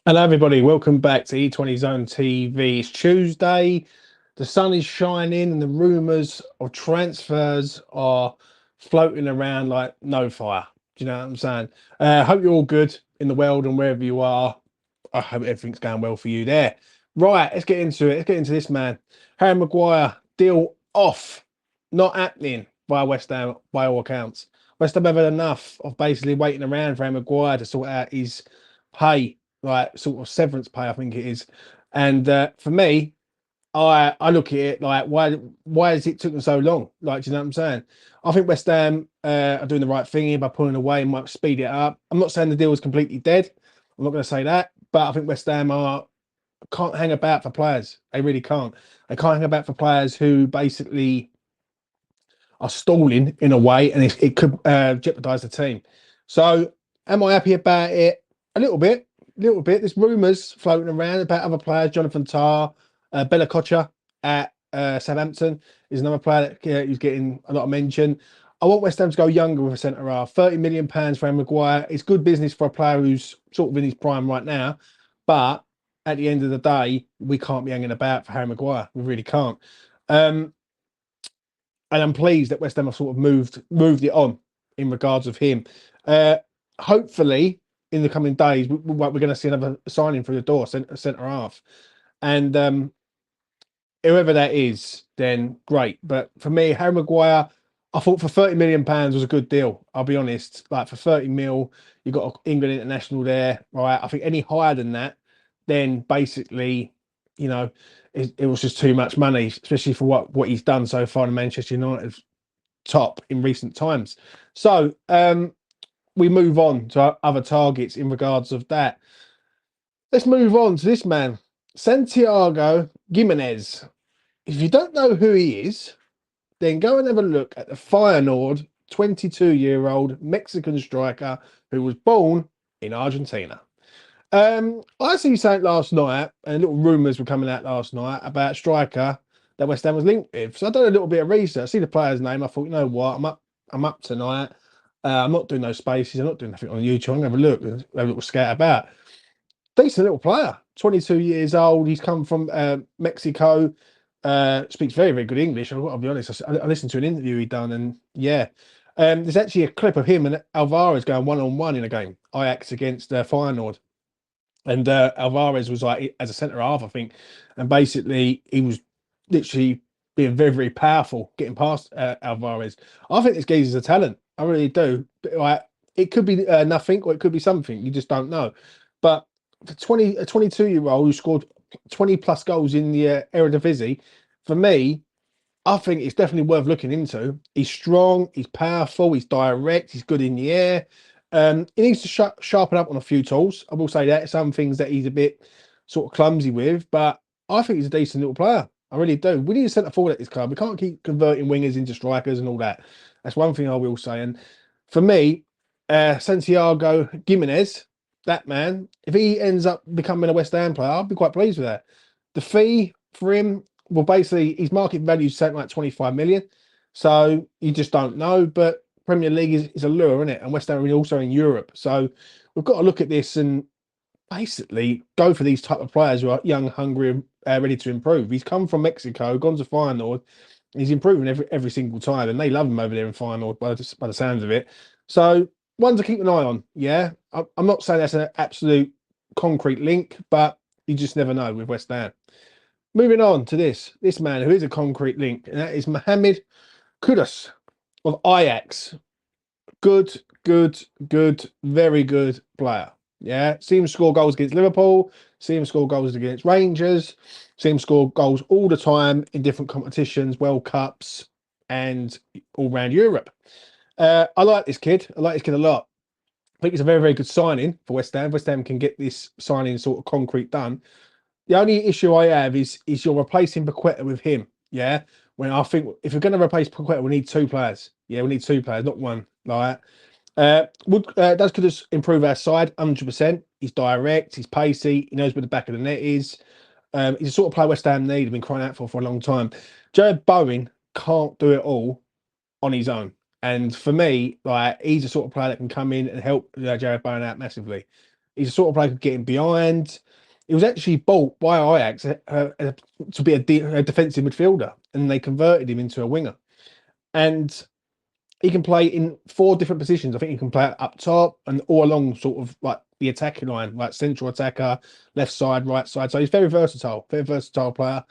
Hello, everybody. Welcome back to E20 Zone TV. It's Tuesday. The sun is shining, and the rumours of transfers are floating around like no fire. Do you know what I'm saying? Hope you're all good in the world and wherever you are. I hope everything's going well for you there. Right, let's get into it. Let's get into this, man. Harry Maguire, deal off. Not happening by West Ham, by all accounts. West Ham have had enough of basically waiting around for Harry Maguire to sort out his pay, like sort of severance pay, I think it is. And for me, I look at it like why has it taken so long? Like, do you know what I'm saying? I think West Ham are doing the right thing here by pulling away and might speed it up. I'm not saying the deal is completely dead. I'm not going to say that, but I think West Ham can't hang about for players. They really can't. They can't hang about for players who basically are stalling in a way, and it could jeopardise the team. So, am I happy about it? A little bit, There's rumours floating around about other players. Jonathan Tah, Bella Kocha at Southampton is another player that who's getting a lot of mention. I want West Ham to go younger with a centre half. £30 million for Harry Maguire. It's good business for a player who's sort of in his prime right now, but at the end of the day, we can't be hanging about for Harry Maguire. We really can't. And I'm pleased that West Ham have sort of moved it on in regards of him. Hopefully, in the coming days, we're going to see another signing through the door, centre half, and whoever that is, then great. But for me, Harry Maguire, I thought for £30 million was a good deal. I'll be honest. Like for 30 mil, you got England international there, right? I think any higher than that, then basically, you know, it was just too much money, especially for what he's done so far in Manchester United's top in recent times. So we move on to other targets in regards of that. Let's move on to this man, Santiago Gimenez. If you don't know who he is, then go and have a look at the Feyenoord 22-year-old Mexican striker who was born in Argentina. I see something last night, and little rumours were coming out last night about a striker that West Ham was linked with. So I done a little bit of research. I see the player's name. I thought, you know what, I'm up tonight. I'm not doing no spaces. I'm not doing nothing on YouTube. I'm gonna have a look, have a little scout about. Decent little player, 22 years old. He's come from Mexico. Speaks very, very good English. I'll be honest. I listened to an interview he done, and yeah, there's actually a clip of him and Alvarez going one-on-one in a game, Ajax against Feyenoord. And Alvarez was like as a centre half, I think, and basically he was literally being very, very powerful, getting past Alvarez. I think this geezer's a talent. I really do. But, like, it could be nothing, or it could be something. You just don't know. But for a 22-year-old who scored 20 plus goals in the Eredivisie, for me, I think it's definitely worth looking into. He's strong, he's powerful, he's direct, he's good in the air. He needs to sharpen up on a few tools. I will say that some things that he's a bit sort of clumsy with, but I think he's a decent little player. I really do. We need a centre forward at this club. We can't keep converting wingers into strikers and all that. That's one thing I will say. And for me, Santiago Gimenez, that man, if he ends up becoming a West Ham player, I'll be quite pleased with that. The fee for him, well, basically, his market value is something like 25 million. So you just don't know. But Premier League is a lure, isn't it? And West Ham are also in Europe. So we've got to look at this and basically go for these type of players who are young, hungry, ready to improve. He's come from Mexico, gone to Feyenoord. He's improving every single time, and they love him over there in Feyenoord by the sounds of it. So one to keep an eye on. Yeah, I'm not saying that's an absolute concrete link, but you just never know with West Ham. Moving on to this man who is a concrete link, and that is Mohammed Kudus of Ajax. Good, very good player. Yeah, see him score goals against Liverpool, see him score goals against Rangers, see him score goals all the time in different competitions, World Cups, and all around Europe. I like this kid. I like this kid a lot. I think it's a very, very good signing for West Ham. West Ham can get this signing sort of concrete done. The only issue I have is you're replacing Paqueta with him. Yeah. When I think if we're going to replace Paqueta, we need two players. Yeah, we need two players, not one. Like does could just improve our side 100%. He's direct, he's pacey, he knows where the back of the net is. He's a sort of player West Ham need. Have been crying out for a long time. Jared Bowen can't do it all on his own. And for me, like he's a sort of player that can come in and help Jared Bowen out massively. He's a sort of player who could get in behind. He was actually bought by Ajax to be a defensive midfielder, and they converted him into a winger. And he can play in 4 different positions. I think he can play up top and all along, sort of like the attacking line, like central attacker, left side, right side. So he's very versatile player.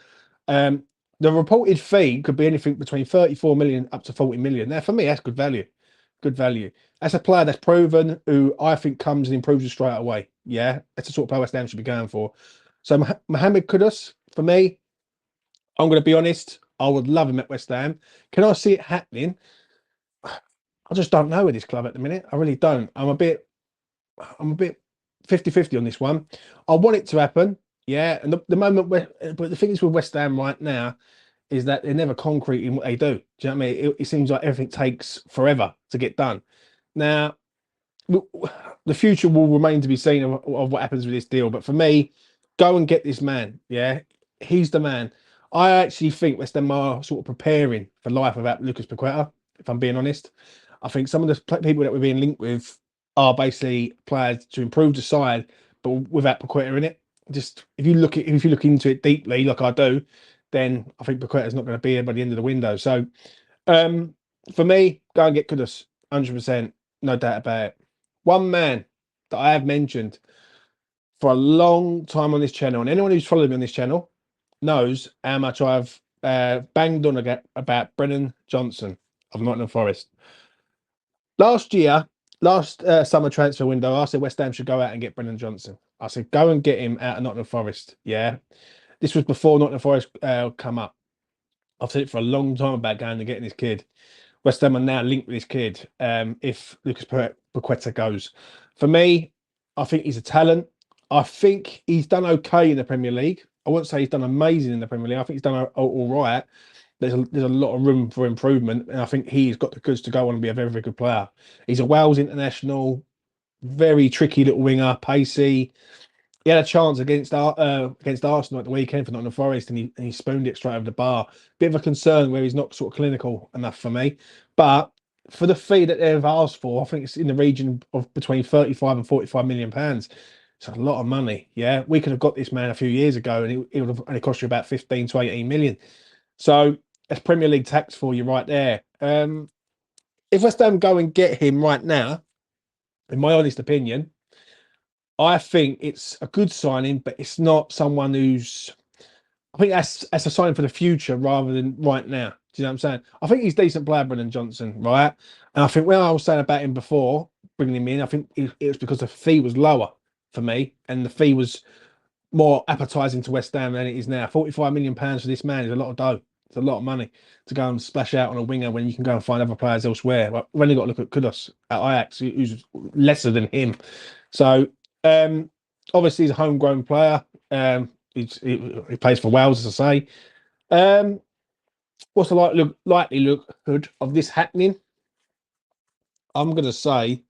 Um, the reported fee could be anything between 34 million up to 40 million. Now, for me, that's good value. Good value. That's a player that's proven, who I think comes and improves you straight away. Yeah, that's the sort of player West Ham should be going for. So Mohammed Kudus, for me, I'm going to be honest, I would love him at West Ham. Can I see it happening? I just don't know with this club at the minute. I really don't. I'm a bit 50-50 on this one. I want it to happen. Yeah. And the moment where, but the thing is with West Ham right now is that they're never concrete in what they do. Do you know what I mean? It seems like everything takes forever to get done. Now, the future will remain to be seen of what happens with this deal. But for me, go and get this man. Yeah. He's the man. I actually think West Ham are sort of preparing for life without Lucas Paqueta, if I'm being honest. I think some of the people that we're being linked with are basically players to improve the side, but without Paqueta in it. Just if you look into it deeply, like I do, then I think Paqueta's not going to be here by the end of the window. So, for me, go and get Kudus, 100%, no doubt about it. One man that I have mentioned for a long time on this channel, and anyone who's followed me on this channel knows how much I've banged on about Brennan Johnson of Nottingham Forest. Last year, last summer transfer window, I said West Ham should go out and get Brennan Johnson. I said, go and get him out of Nottingham Forest. Yeah. This was before Nottingham Forest come up. I've said it for a long time about going and getting this kid. West Ham are now linked with this kid if Lucas Paqueta goes. For me, I think he's a talent. I think he's done okay in the Premier League. I wouldn't say he's done amazing in the Premier League. I think he's done all right. There's a lot of room for improvement, and I think he's got the goods to go on and be a very, very good player. He's a Wales international, very tricky little winger, pacey. He had a chance against Arsenal at the weekend for Nottingham Forest, and he spooned it straight over the bar. Bit of a concern where he's not sort of clinical enough for me, but for the fee that they've asked for, I think it's in the region of between 35 and 45 million pounds. It's a lot of money. Yeah, we could have got this man a few years ago, and it would have only cost you about 15 to 18 million. So that's Premier League tax for you right there. If West Ham go and get him right now, in my honest opinion, I think it's a good signing, but it's not someone who's. I think that's a sign for the future rather than right now. Do you know what I'm saying? I think he's decent player, Brennan Johnson, right? And I think when I was saying about him before, bringing him in, I think it was because the fee was lower for me, and the fee was more appetising to West Ham than it is now. 45 million pounds for this man is a lot of dough. It's a lot of money to go and splash out on a winger when you can go and find other players elsewhere. Like, we've only got to look at Kudus at Ajax, who's lesser than him. So obviously he's a homegrown player. He plays for Wales, as I say. What's the likelihood of this happening? I'm going to say,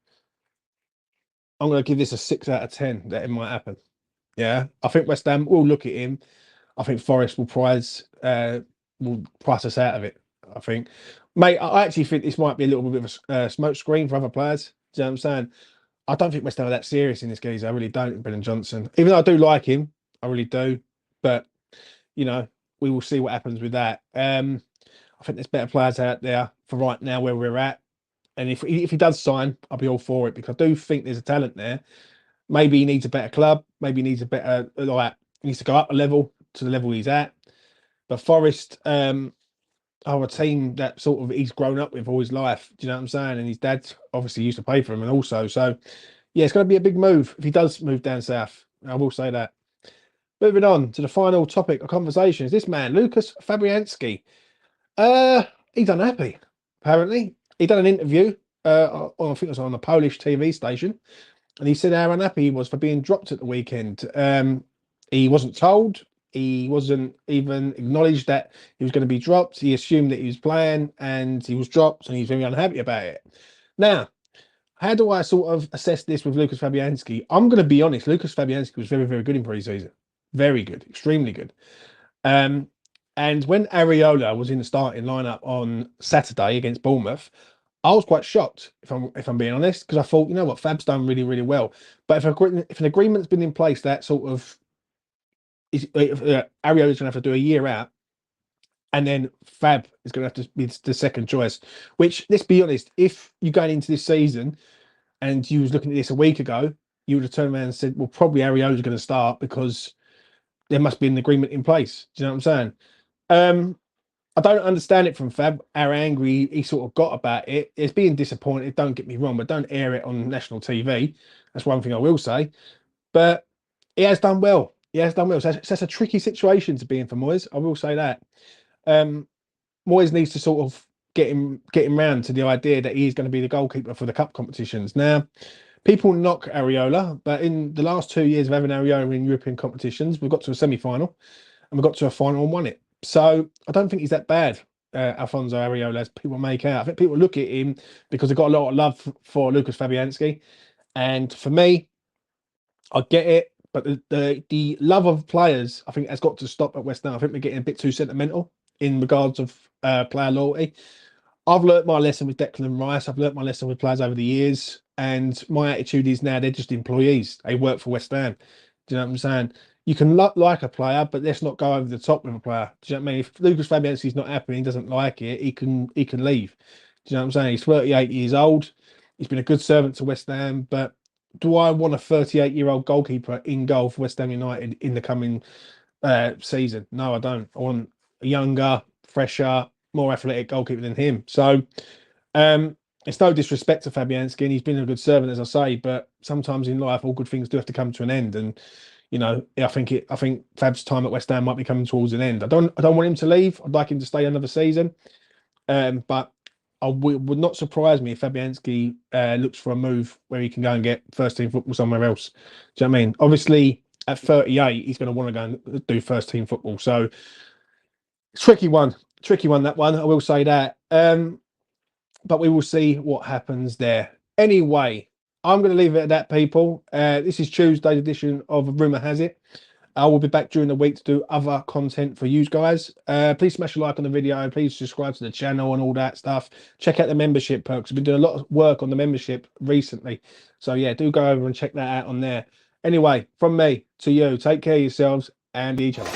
I'm going to give this a 6 out of 10 that it might happen. Yeah, I think West Ham will look at him. I think Forest will price us out of it. I think, mate. I actually think this might be a little bit of a smoke screen for other players. Do you know what I'm saying? I don't think West Ham are that serious in this geezer. I really don't, Brennan Johnson. Even though I do like him, I really do. But you know, we will see what happens with that. I think there's better players out there for right now where we're at. And if he does sign, I'll be all for it, because I do think there's a talent there. Maybe he needs a better club. Maybe he needs a better, like, he needs to go up a level to the level he's at. But Forest are a team that sort of he's grown up with all his life. Do you know what I'm saying? And his dad obviously used to play for him, and also, so yeah, it's going to be a big move if he does move down south. I will say that. Moving on to the final topic of conversation is this man, Lucas Fabianski. He's unhappy. Apparently, he done an interview. I think it was on a Polish TV station, and he said how unhappy he was for being dropped at the weekend. He wasn't told. He wasn't even acknowledged that he was going to be dropped. He assumed that he was playing, and he was dropped, and he's very unhappy about it. Now, how do I sort of assess this with Lucas Fabianski? I'm going to be honest. Lucas Fabianski was very, very good in pre-season. Very good, extremely good. And when Areola was in the starting lineup on Saturday against Bournemouth, I was quite shocked, if I'm being honest, because I thought, you know what, Fab's done really, really well. But if an agreement's been in place that sort of is Ariola's going to have to do a year out, and then Fab is going to have to be the second choice. Which, let's be honest, if you're going into this season and you was looking at this a week ago, you would have turned around and said, well, probably Ariola's going to start because there must be an agreement in place. Do you know what I'm saying? I don't understand it from Fab, how angry he sort of got about it. It's being disappointed, don't get me wrong, but don't air it on national TV. That's one thing I will say. But he has done well. He has done well. So that's a tricky situation to be in for Moyes. I will say that. Moyes needs to sort of get him round to the idea that he's going to be the goalkeeper for the cup competitions. Now, people knock Areola, but in the last 2 years of having Areola in European competitions, we've got to a semi-final and we got to a final and won it. So I don't think he's that bad, Alfonso Areola, as people make out. I think people look at him because they've got a lot of love for Lucas Fabianski. And for me, I get it. But the love of players, I think, has got to stop at West Ham. I think we're getting a bit too sentimental in regards of player loyalty. I've learnt my lesson with Declan Rice. I've learnt my lesson with players over the years. And my attitude is now they're just employees. They work for West Ham. Do you know what I'm saying? You can like a player, but let's not go over the top with a player. Do you know what I mean? If Lucas Fabianski's not happy and he doesn't like it, he can leave. Do you know what I'm saying? He's 38 years old. He's been a good servant to West Ham, but do I want a 38-year-old goalkeeper in goal for West Ham United in the coming season? No, I don't. I want a younger, fresher, more athletic goalkeeper than him. So it's no disrespect to Fabianski, and he's been a good servant, as I say, but sometimes in life, all good things do have to come to an end. And you know, I think Fab's time at West Ham might be coming towards an end. I don't want him to leave. I'd like him to stay another season. But would not surprise me if Fabianski looks for a move where he can go and get first team football somewhere else. Do you know what I mean? Obviously, at 38, he's going to want to go and do first team football. So, tricky one, that one. I will say that. But we will see what happens there. Anyway, I'm going to leave it at that, people. This is Tuesday's edition of Rumour Has It. I will be back during the week to do other content for you guys. Please smash a like on the video. Please subscribe to the channel and all that stuff. Check out the membership perks. I've been doing a lot of work on the membership recently. So, yeah, do go over and check that out on there. Anyway, from me to you, take care of yourselves and each other.